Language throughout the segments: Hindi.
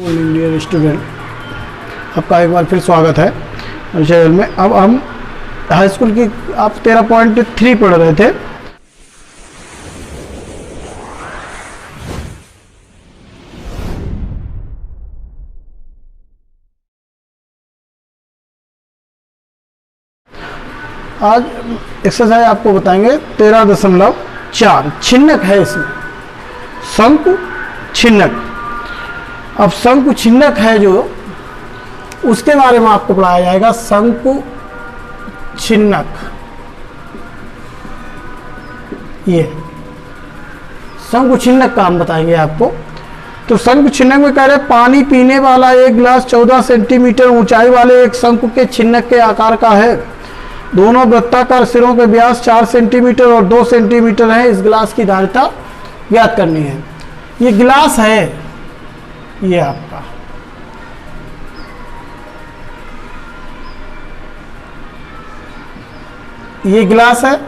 इंडियन स्टूडेंट, आपका एक बार फिर स्वागत है चैनल में। अब हम हाई स्कूल की आप 13.3 पढ़ रहे थे। आज एक्सरसाइज आपको बताएंगे 13.4 छिन्नक है इसमें, शंकु छिन्नक। अब शंकु छिन्नक है जो, उसके बारे में आपको पढ़ाया जाएगा। शंकु छिन्नक, ये शंकु छिन्नक का हम बताएंगे आपको। तो शंकु छिन्नक में कह रहे पानी पीने वाला एक गिलास 14 सेंटीमीटर ऊंचाई वाले एक शंकु के छिन्नक के आकार का है। दोनों वृत्ताकार सिरों के व्यास 4 सेंटीमीटर और 2 सेंटीमीटर है। इस गिलास की धारिता ज्ञात करनी है। ये गिलास है, ये आपका ये गिलास है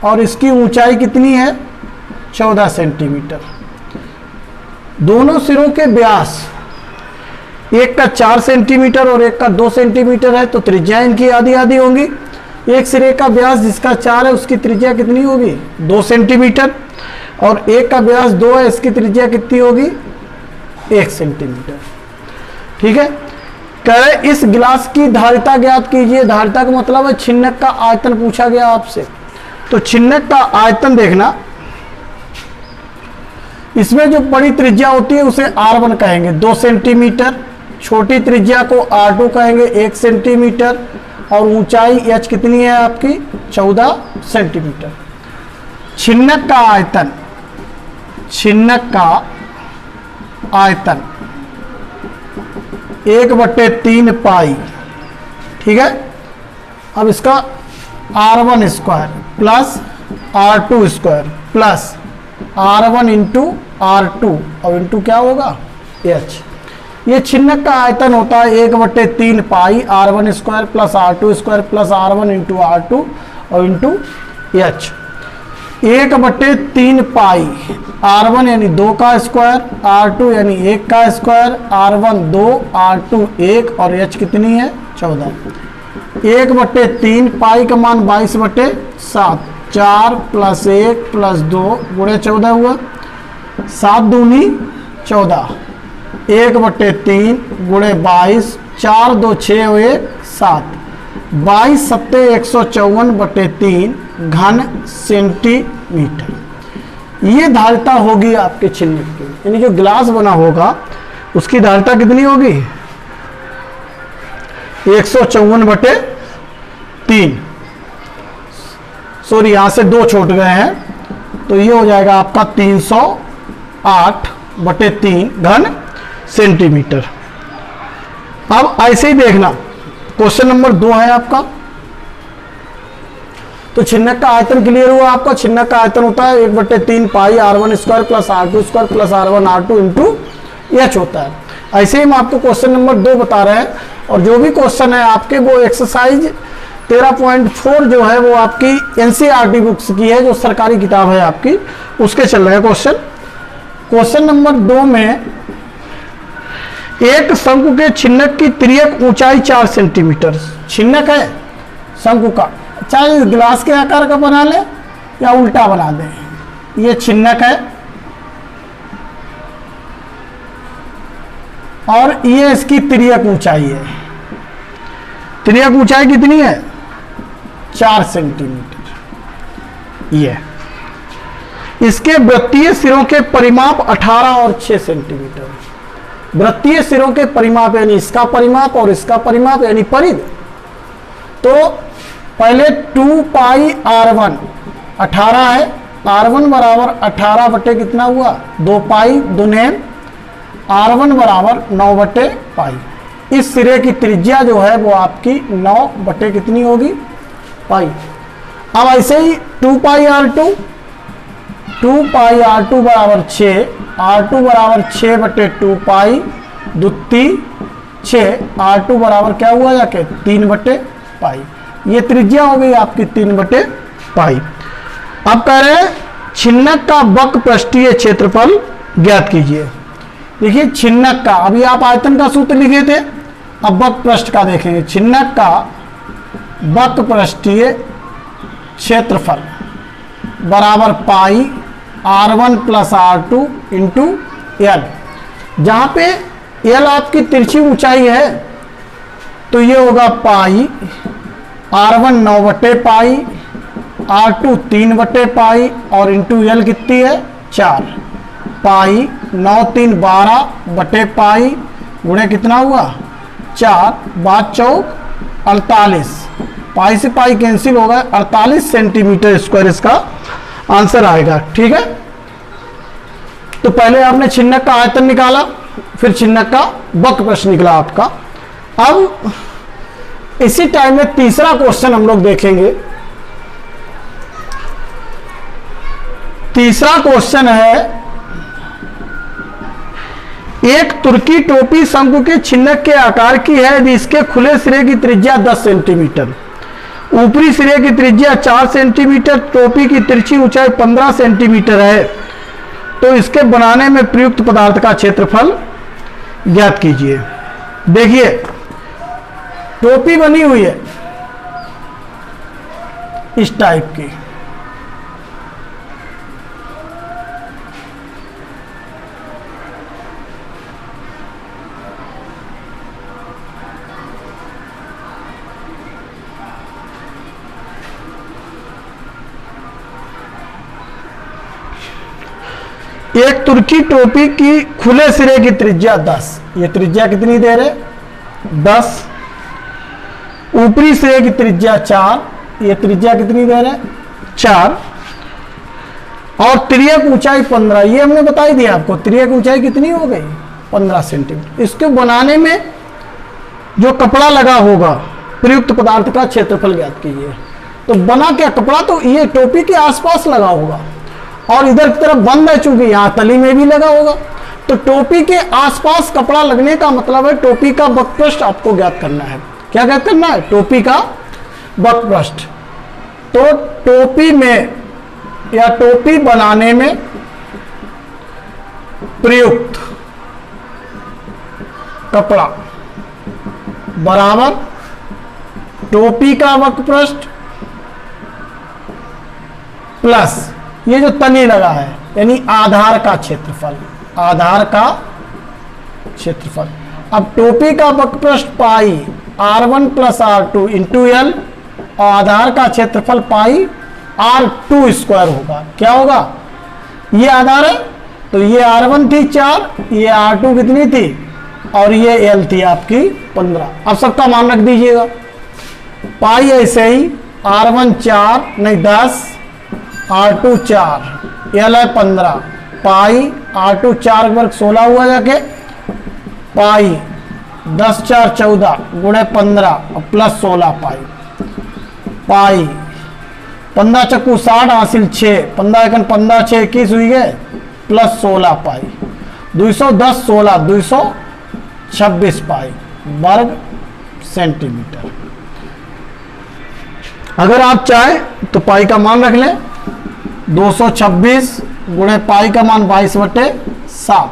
और इसकी ऊंचाई कितनी है? 14 सेंटीमीटर। दोनों सिरों के व्यास, एक का 4 सेंटीमीटर और एक का 2 सेंटीमीटर है, तो त्रिज्या इनकी आधी आधी होंगी। एक सिरे का व्यास जिसका 4 है उसकी त्रिज्या कितनी होगी? 2 सेंटीमीटर। और एक का व्यास 2 है, इसकी त्रिज्या कितनी होगी? 1 सेंटीमीटर। ठीक है। कह रहे इस गिलास की धारिता ज्ञात कीजिए। धारिता का मतलब है छिन्नक का आयतन पूछा गया आपसे। तो छिन्नक का आयतन देखना, इसमें जो बड़ी त्रिज्या होती है उसे R1 कहेंगे, 2 सेंटीमीटर। छोटी त्रिज्या को R2 कहेंगे, 1 सेंटीमीटर। और ऊंचाई H कितनी है आपकी? 14 सेंटीमीटर। छिन्नक का आयतन, छिन्नक का आयतन 1/3 पाई। ठीक है। अब इसका R1 square plus R2 square plus R1 into R2 और इंटू क्या होगा? H। ये छिन्नक का आयतन होता है 1/3 पाई R1 square plus R2 square plus R1 into R2 और इंटू H। 1/3 पाई R1 यानी 2 का स्क्वायर, R2 यानी 1 का स्क्वायर, R1 2, R2 1 और H कितनी है? 14। 1/3 पाई का मान 22/7, 4 प्लस 1 प्लस 2 गुणे 14 हुआ। 7 दूनी 14, 1/3 गुणे 22, 4 2 6 और 1 7, 22 सत्ते 154/3 घन सेंटीमीटर। ये धारिता होगी आपके छिन्नक की, यानी जो गिलास बना होगा उसकी धारिता कितनी होगी? 154/3। सॉरी, यहां से 2 छूट गए हैं, तो ये हो जाएगा आपका 308/3 घन सेंटीमीटर। अब ऐसे ही देखना, क्वेश्चन नंबर 2 है आपका। तो छिन्नक का आयतन क्लियर हुआ आपका। छिन्नक का आयतन होता है 1/3 पाई R1 square plus R2 square plus R1 R2 into H होता है। ऐसे ही हम आपको क्वेश्चन नंबर 2 बता रहे हैं। और जो भी क्वेश्चन है आपके, वो एक्सरसाइज 13.4 जो है वो आपकी NCERT बुक्स की है, जो सरकारी किताब है आपकी, उसके चल रहे हैं क्वेश्चन। क्वेश्चन नंबर 2 में एक शंकु के छिन्नक की तिर्यक ऊंचाई 4 सेंटीमीटर। छिन्नक है शंकु का, चाहे इस गिलास के आकार का बना ले या उल्टा बना दें, ये छिन्नक है। और ये इसकी तिर्यक ऊंचाई है। तिर्यक ऊंचाई कितनी है? 4 सेंटीमीटर। ये इसके वृत्तीय सिरों के परिमाप 18 और 6 सेंटीमीटर। वृत्तीय सिरों के परिमाप यानी इसका परिमाप और इसका परिमाप यानी परिध। तो पहले 2 पाई R1 18 है, R1 बराबर 18 बटे कितना हुआ? 2 पाई दुने R1 बराबर 9 बटे पाई। इस सिरे की त्रिज्या जो है वो आपकी 9 बटे कितनी होगी? पाई। अब ऐसे ही 2 पाई R2, 2 पाई R2 बराबर 6, R2 बराबर 6 बटे 2 पाई दुत्ती 6, R2 बराबर क्या हुआ जाके? 3 बटे पाई। ये त्रिज्या हो गई आपकी 3 बटे पाई। अब कह रहे हैं छिन्नक का वक्र पृष्ठीय क्षेत्रफल ज्ञात कीजिए। देखिए छिन्नक का, अभी आप आयतन का सूत्र लिखे थे, अब वक्र पृष्ठ का देखेंगे। छिन्नक का वक्र पृष्ठीय क्षेत्रफल बराबर पाई R1 plus R2 into L. जहां पे एल आपकी तिरछी ऊंचाई है तो ये होगा पाई R1 9 बटे पाई, R2 3 बटे पाई और इंटू एल कितनी है 4। पाई 9 3 12 बटे पाई गुणे कितना हुआ 4, 5 चौक 48, पाई से पाई कैंसिल होगा, 48 सेंटीमीटर स्क्वायर इसका आंसर आएगा। ठीक है, तो पहले आपने छिन्नक का आयतन निकाला, फिर छिन्नक का वक्र पृष्ठ निकला आपका। अब इसी टाइम में तीसरा क्वेश्चन हम लोग देखेंगे। तीसरा क्वेश्चन है, एक तुर्की टोपी शंकु के छिन्नक के आकार की है यदि इसके खुले सिरे की त्रिज्या 10 सेंटीमीटर, ऊपरी सिरे की त्रिज्या 4 सेंटीमीटर, टोपी की तिरछी ऊंचाई 15 सेंटीमीटर है, तो इसके बनाने में प्रयुक्त पदार्थ का क्षेत्रफल ज्ञात कीजिए। देखिए टोपी बनी हुई है इस टाइप की, एक तुर्की टोपी की खुले सिरे की त्रिज्या 10, ये त्रिज्या कितनी दे रहे 10, ऊपरी सिरे की त्रिज्या 4, ये त्रिज्या कितनी दे रहे 4, और तिर्यक ऊंचाई 15, ये हमने बता ही दिया आपको, तिर्यक ऊंचाई कितनी हो गई 15 सेंटीमीटर। इसके बनाने में जो कपड़ा लगा होगा प्रयुक्त पदार्थ का क्षेत्रफल ज्ञात कीजिए। तो बना क्या कपड़ा, तो ये टोपी के आसपास लगा होगा और इधर की तरफ बंद है, चूंकि यहां तली में भी लगा होगा, तो टोपी के आसपास कपड़ा लगने का मतलब है टोपी का वक्र पृष्ठ आपको ज्ञात करना है। क्या ज्ञात करना है, टोपी का वक्र पृष्ठ। तो टोपी में या टोपी बनाने में प्रयुक्त कपड़ा बराबर टोपी का वक्र पृष्ठ प्लस ये जो तनी लगा है यानी आधार का क्षेत्रफल, आधार का क्षेत्रफल। अब टोपी का वक्र पृष्ठ पाई R1 plus R2 into L और आधार का क्षेत्रफल पाई R2 स्क्वायर होगा। क्या होगा, ये आधार है तो ये R1 थी 4, ये R2 कितनी थी और ये एल थी आपकी 15। अब सबका मान रख दीजिएगा, पाई ऐसे ही R1 4 नहीं 10, R2 4, एल है 15, पाई R2 4 वर्ग 16 हुआ जाके, पाई 10 4 14 गुणे 15 और प्लस 16 पाई, पाई 15 चक्कू 60 हासिल 6, 15 एकन 15 6 21 हुई गए प्लस 16 पाई, 210 16 226 पाई वर्ग सेंटीमीटर। अगर आप चाहें तो पाई का मान रख लें 226 गुणे पाई का मान 22/7,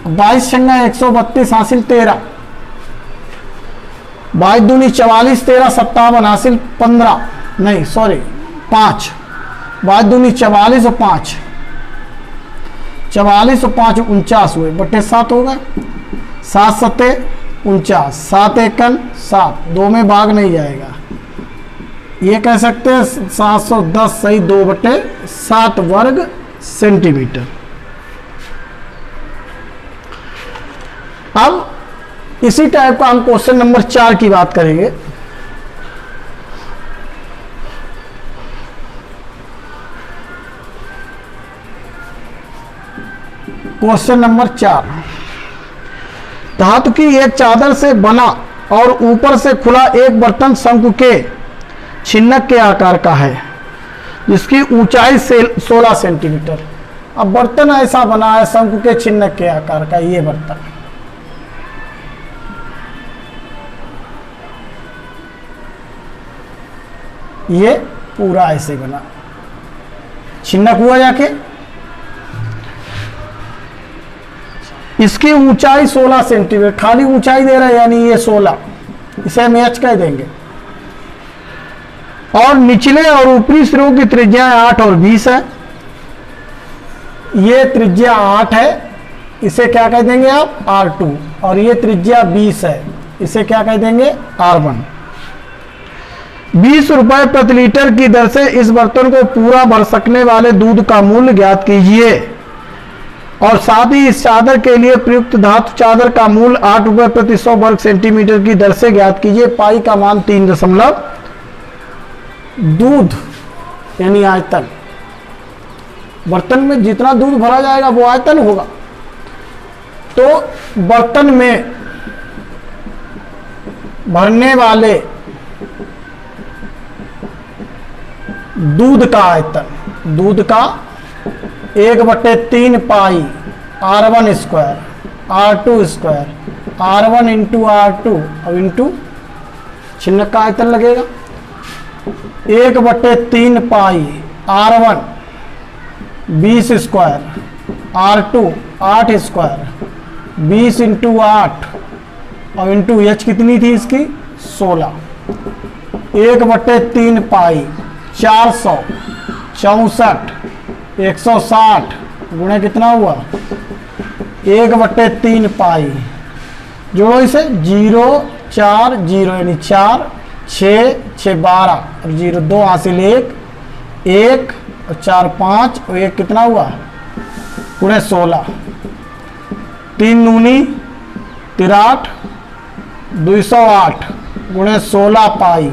22 छंगा 132 हासिल 13, 22 दूनी 44 13 57 हासिल 15 नहीं सॉरी 5, 22 दूनी 44 और 5, 44 और 5 49 हुए बटे 7 होगा, 7 सत्ते 49, 7 एकन 7, 2 में भाग नहीं जाएगा, ये कह सकते हैं 710 सही 2/7 वर्ग सेंटीमीटर। अब इसी टाइप का हम क्वेश्चन नंबर 4 की बात करेंगे। क्वेश्चन नंबर 4, धातु की एक चादर से बना और ऊपर से खुला एक बर्तन शंकु के छिन्नक के आकार का है जिसकी ऊंचाई से 16 सेंटीमीटर। अब बर्तन ऐसा बना है शंकु के छिन्नक के आकार का, ये बर्तन ये पूरा ऐसे बना, छिन्नक हुआ जाके इसकी ऊंचाई 16 सेंटीमीटर, खाली ऊंचाई दे रहा है यानी ये 16, इसे हम h कह देंगे। और निचले और ऊपरी सिरों की त्रिज्या 8 और 20 है। ये त्रिज्या 8 है, इसे क्या कह देंगे आप R2, और ये त्रिज्या 20 है, इसे क्या कह देंगे R1। 20 रुपए प्रति लीटर की दर से इस बर्तन को पूरा भर सकने वाले दूध का मूल्य ज्ञात कीजिए, और साथ ही इस चादर के लिए प्रयुक्त धातु चादर का मूल्य 8 रुपए प्रति 100 वर्ग सेंटीमीटर की दर से ज्ञात कीजिए। पाई का मान 3 दूध यानी आयतन, बर्तन में जितना दूध भरा जाएगा वो आयतन होगा। तो बर्तन में भरने वाले दूध का आयतन, दूध का 1/3 पाई R1 square R2 square R1 into R2 और इंटू छिन्नक का आयतन लगेगा 1/3 पाई R1 20 square R2 8 square 20 into 8 और इंटू h कितनी थी इसकी 16, 1/3 पाई 464 160 गुणे कितना हुआ 1/3 पाई, जोड़ो इसे 0 4 0 यानी 4 6 6 12 और 0 2 हासिल 1 और 4 5 और 1 कितना हुआ गुणे 16, 3 दूनी 63 208 गुणे 16 पाई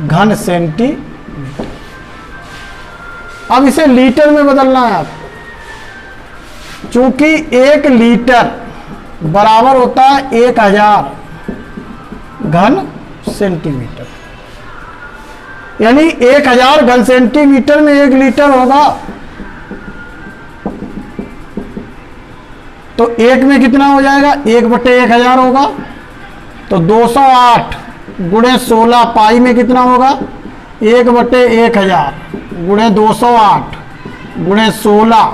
घन सेंटीमीटर। अब इसे लीटर में बदलना है आपको, चूंकि 1 लीटर बराबर होता है 1000 घन सेंटीमीटर, यानी 1000 घन सेंटीमीटर में 1 लीटर होगा। तो 1 में कितना हो जाएगा 1/1000 होगा, तो 208 गुणे 16 पाई में कितना होगा 1/1000 गुणे 208 गुणे 16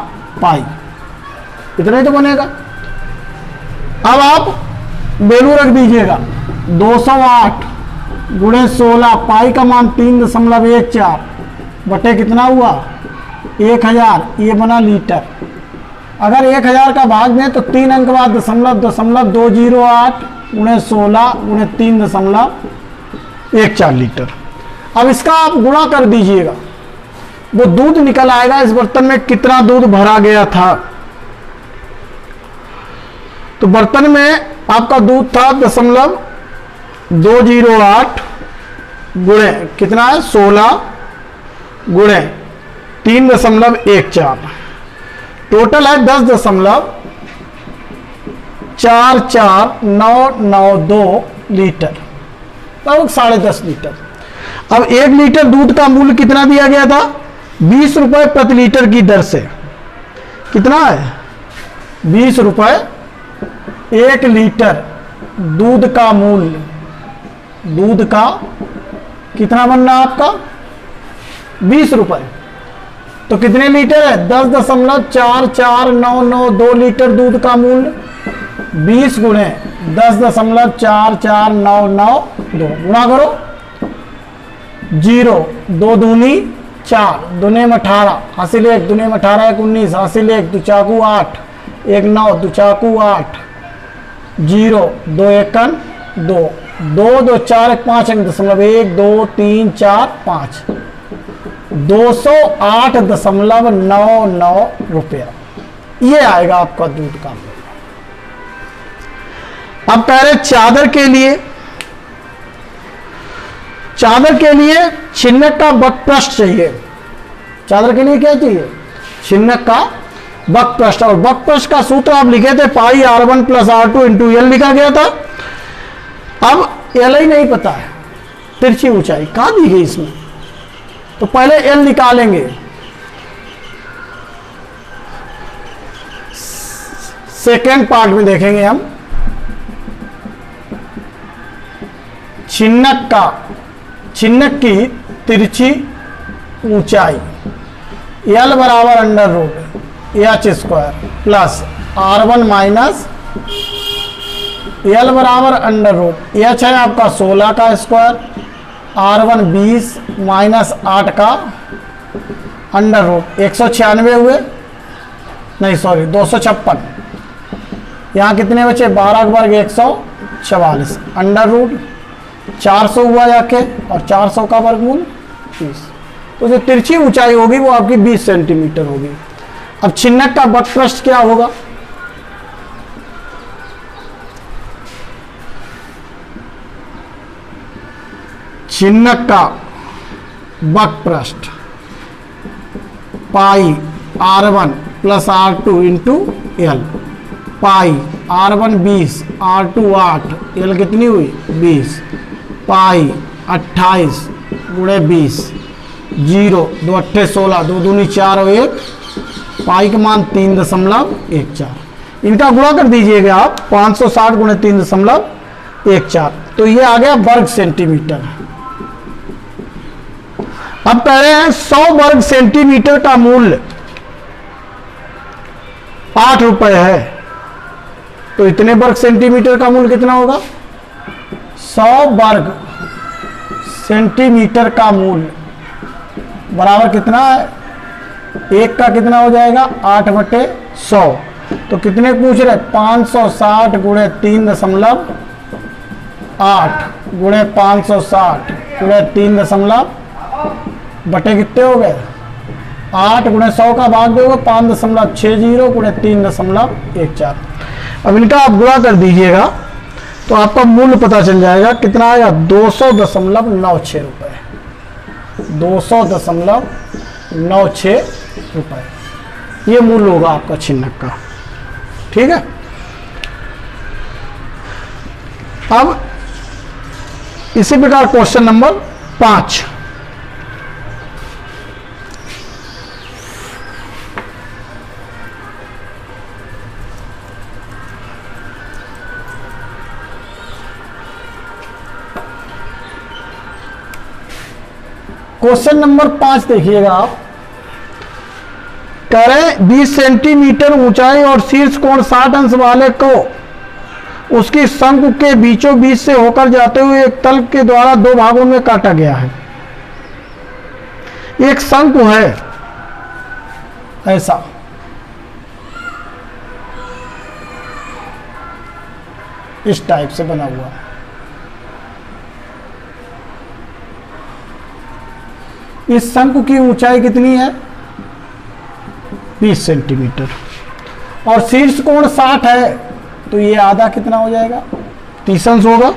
पाई, इतना ही तो बनेगा। अब आप वैल्यू रख दीजिएगा 208 गुणे 16 पाई का मान 3.14 बटे कितना हुआ 1000, ये बना लीटर। अगर 1000 का भाग दें तो 3 अंक बाद 0.208 गुणे 16 गुणे 3.14 लीटर। अब इसका आप गुणा कर दीजिएगा, वो दूध निकल आएगा इस बर्तन में कितना दूध भरा गया था। तो बर्तन में आपका दूध था 0.208 गुणे कितना है 16 गुणे 3.14, टोटल है 10.44992 लीटर, लगभग 10.5 लीटर। अब 1 लीटर दूध का मूल्य कितना दिया गया था 20 रुपए प्रति लीटर की दर से, कितना है 20 रुपए 1 लीटर दूध का मूल्य, दूध का कितना बन रहा है आपका 20 रुपए, तो कितने लीटर है 10.44992 लीटर दूध का मूल्य, 20 गुणे 10.44992 गुणा करो 0 2 दूनी 4 दूने में 18 हासिल 1 दूने में 18 1 19 हासिल 1 2 चाकू 8 1 9 2 चाकू 8 0 2 1 2 2 2 4 1 5 1 2 3 4 5 208.99 रुपया, ये आएगा आपका दूध का मूल्य। अब कह रहे चादर के लिए, चादर के लिए छिन्नक का बकपृष्ठ चाहिए। चादर के लिए क्या चाहिए छिन्नक का बकपृष्ठ, और बकपृष्ठ का सूत्र आप लिखे थे पाई R1 plus R2 into L लिखा गया था। अब एल ही नहीं पता है, तिरछी ऊंचाई कहां दी गई इसमें, तो पहले एल निकालेंगे, सेकेंड पार्ट में देखेंगे हम। छिन्नक की तिरछी ऊंचाई एल बराबर under root H square plus R1 minus L बराबर अंडर रूट एच है आपका 16 का स्क्वायर, R1 20 माइनस 8 का अंडर रूट 196 हुए, नहीं सॉरी 256, यहाँ कितने बचे 12 के वर्ग 144 अंडर रूट 400 हुआ जाके, और 400 का वर्गमूल 20। तो जो तिरछी ऊंचाई होगी वो आपकी 20 सेंटीमीटर होगी। अब छिन्नक का वक्रपृष्ठ क्या होगा, छिन्नक का वक्रपृष्ठ pi R1 plus R2 into L, pi R1 20 R2 8 L कितनी हुई 20, पाई 28 गुणे 20, 0 2 अट्ठे 16 2 दूनी 4 और 1, पाई का मान 3.14, इनका गुणा कर दीजिएगा आप 560 गुणे 3.14, तो ये आ गया वर्ग सेंटीमीटर। अब कह रहे हैं 100 वर्ग सेंटीमीटर का मूल्य 8 रुपए है, तो इतने वर्ग सेंटीमीटर का मूल्य कितना होगा, 100 वर्ग सेंटीमीटर का मूल्य बराबर कितना है, एक का कितना हो जाएगा 8/100, तो कितने पूछ रहे 560 गुणे 3.8 गुणे 560 गुणे 3 बटे कितने हो गए 8 गुणे 100 का भाग दोगे 5.60 गुणे 3.14। अब इनका आप गुणा कर दीजिएगा तो आपका मूल्य पता चल जाएगा कितना आएगा 200.96 रुपए, 200.96 रुपए ये मूल्य होगा आपका छिन्नक का। ठीक है, अब इसी प्रकार क्वेश्चन नंबर 5, क्वेश्चन नंबर 5 देखिएगा आप, कह रहे 20 सेंटीमीटर ऊंचाई और शीर्ष कोण 60 अंश वाले को उसकी शंकु के बीचों बीच से होकर जाते हुए एक तल के द्वारा 2 भागों में काटा गया है। एक शंकु है ऐसा, इस टाइप से बना हुआ है, इस शंकु की ऊंचाई कितनी है 20 सेंटीमीटर और शीर्ष कोण 60 है, तो ये आधा कितना हो जाएगा 30 अंश होगा।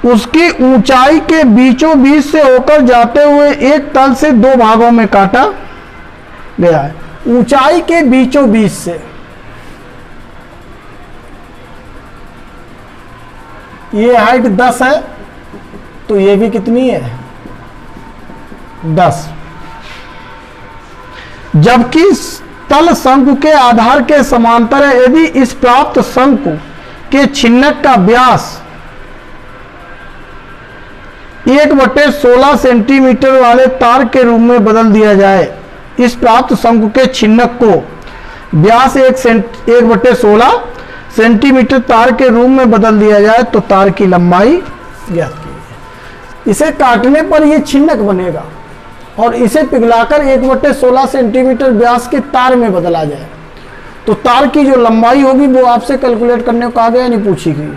उसकी ऊंचाई के बीचों बीच से होकर जाते हुए एक तल से 2 भागों में काटा गया है। ऊंचाई के बीचों बीच से, ये हाइट 10 है तो ये भी कितनी है 10, जबकि तल शंकु के आधार के समांतर है। यदि इस प्राप्त शंकु के छिन्नक का व्यास 1/16 सेंटीमीटर वाले तार के रूप में बदल दिया जाए, इस प्राप्त शंकु के छिन्नक को व्यास 1/16 सेंटीमीटर तार के रूप में बदल दिया जाए तो तार की लंबाई ज्ञात कीजिए। इसे काटने पर यह छिन्नक बनेगा और इसे पिघलाकर 1/16 सेंटीमीटर व्यास के तार में बदला जाए तो तार की जो लंबाई होगी वो आपसे कैलकुलेट करने को कहा गया, नहीं पूछी गई।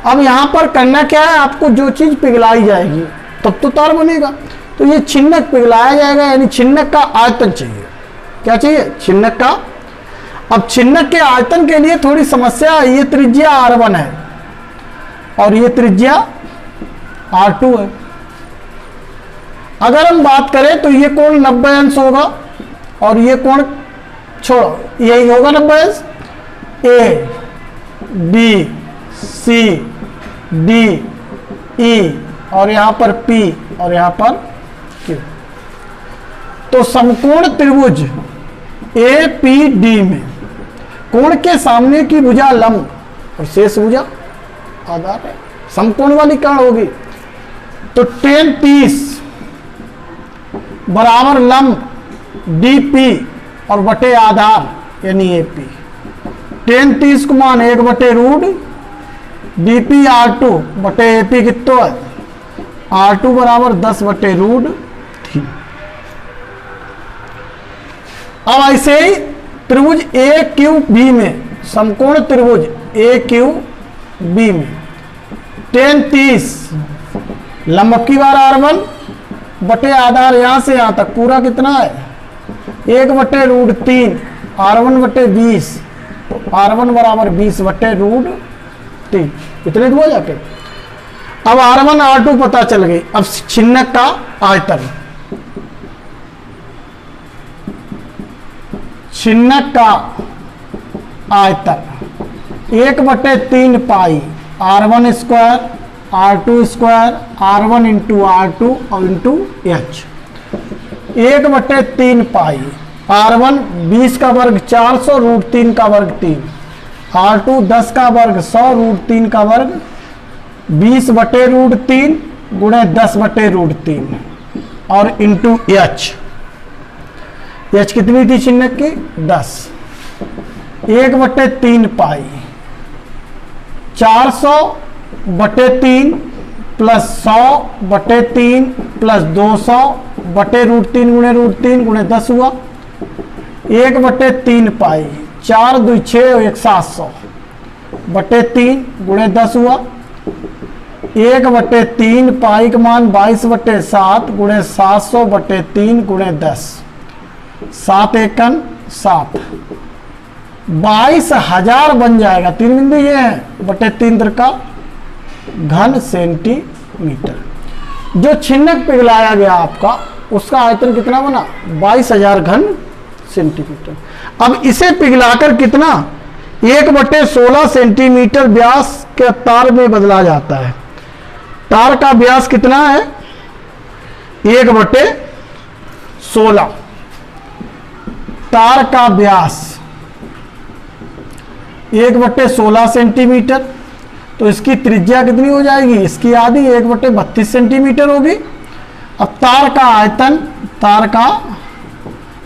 अब यहां पर करना क्या है, आपको जो चीज पिघलाई जाएगी तब तो तार बनेगा, तो ये छिन्नक पिघलाया जाएगा, यानी छिन्नक का आयतन चाहिए। क्या चाहिए छिन्नक का। अब छिन्नक के आयतन के लिए थोड़ी समस्या है, ये त्रिज्या R1 है और ये त्रिज्या R2 है। अगर हम बात करें तो ये कोण 90 अंश होगा और ये कोण छोड़ो यही होगा 90 अंश। A B C D E और यहां पर पी और यहां पर क्यू, तो समकोण त्रिभुज ए पी डी में कोण के सामने की भुजा लंब और शेष भुजा आधार है, समकोण वाली कर्ण होगी। तो tan 30 बराबर लंब DP और बटे आधार यानी एपी। tan 30 को मान 1/रूट बीपी R2 बटे एपी कितना है R2 बराबर 10/√3। अब ऐसे ही त्रिभुज AQB में, समकोण त्रिभुज AQB में tan 30 लंब की बार R1 बटे आधार यहां से यहां तक पूरा कितना है 1/√3 R1 बटे 20, R1 बराबर 20/√3। इतने हुआ जाके। अब R1 R2 पता चल गई। अब छिन्नक का आयतन, छिन्नक का आयतन 1/3 पाई R1 square R2 square R1 into R2 और इंटू H। 1/3 पाई R1 20 का वर्ग 400 √3 का वर्ग 3, R2 10 का वर्ग 100 √3 का वर्ग 20/√3 गुणे 10/√3 और इंटू H। H कितनी थी छिन्नक की 10। 1/3 पाई 400/3 प्लस 100/3 प्लस 200/√3 गुणे √3 गुणे 10 हुआ 1/3 पाई 4 2 6 और 1 700/3 गुणे 10 हुआ 1/3 पाई का मान 22/7 गुणे 700/3 गुणे 10, 7 एकन 7, 22,000 बन जाएगा। 3 बिंदु ये है बटे 3 का घन सेंटीमीटर। जो छिन्नक पिघलाया गया आपका उसका आयतन कितना बना 22,000 घन सेंटीमीटर। अब इसे पिघलाकर कितना 1/16 सेंटीमीटर व्यास के तार में बदला जाता है। तार का व्यास कितना है 1/16। तार का व्यास 1/16 सेंटीमीटर, तो इसकी त्रिज्या कितनी हो जाएगी इसकी आधी 1/32 सेंटीमीटर होगी। अब तार का आयतन, तार का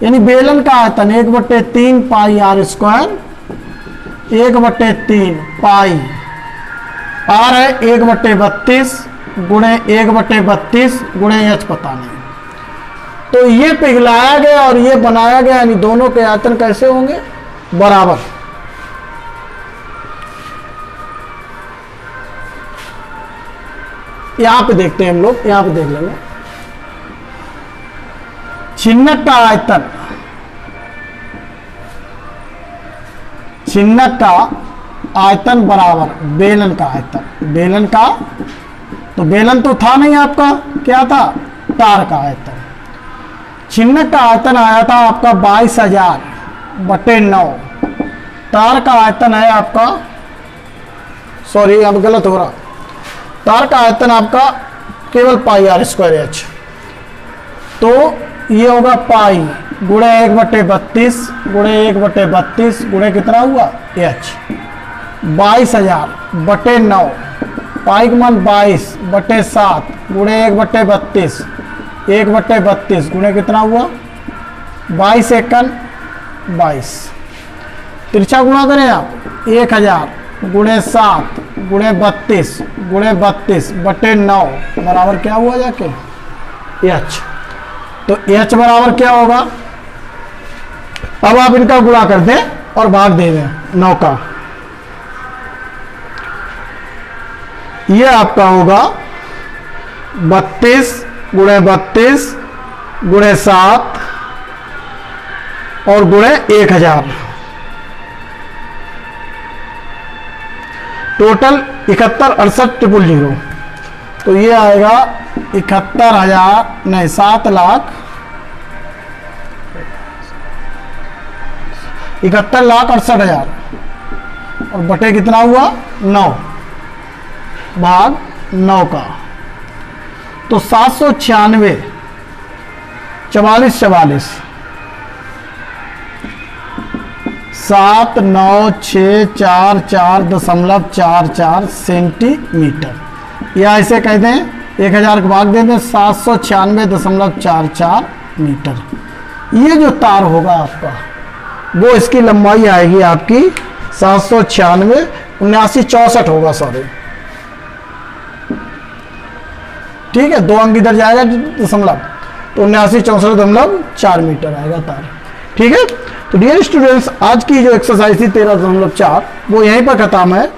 यानी बेलन का आयतन 1/3 पाई R स्क्वायर 1/3 पाई R है 1/32 गुणे 1/32 गुणे H पता नहीं। तो ये पिघलाया गया और ये बनाया गया, यानी दोनों के आयतन कैसे होंगे बराबर। यहां पे देखते हैं हम लोग, यहां पे देख लेंगे छिन्नक का आयतन, छिन्नक का आयतन बराबर बेलन का आयतन। बेलन का तो बेलन तो था नहीं आपका, क्या था तार का आयतन। छिन्नक का आयतन आया था आपका 22,000/9। तार का आयतन है आपका, सॉरी अब गलत हो रहा, तार का आयतन आपका केवल पाई R स्क्वायर H। तो ये होगा पाई गुणे 1/32 गुणे 1/32 गुणे कितना हुआ H 22,000/9। पाई का मान 22/7 गुणे 1/32 1/32 गुणे कितना हुआ 22 एकन 22। तिरछा गुणा करें आप 1000 गुणे 7 गुणे 32 गुणे 32/9 बराबर क्या हुआ जाके H। तो H बराबर क्या होगा, अब आप इनका गुणा कर दें और भाग दे दें 9 का। ये आपका होगा 32 गुणे 32 गुणे 7 और गुणे 1000, टोटल 71,68,000। तो ये आएगा 71,000 नहीं 7,00,000 71,68,000 और बटे कितना हुआ 9 भाग 9 का। तो 796 44 79644.44 सेंटीमीटर, या ऐसे कहते हैं 1000 को भाग देते हैं 796.44 मीटर। ये जो तार होगा आपका वो इसकी लंबाई आएगी आपकी 796, 79 64 होगा, सॉरी, ठीक है, 2 अंक इधर जाएगा दशमलव, तो 79 64.4 मीटर आएगा तार, ठीक है। तो डियर स्टूडेंट्स, आज की जो एक्सरसाइज थी 13.4 वो यहीं पर खत्म है।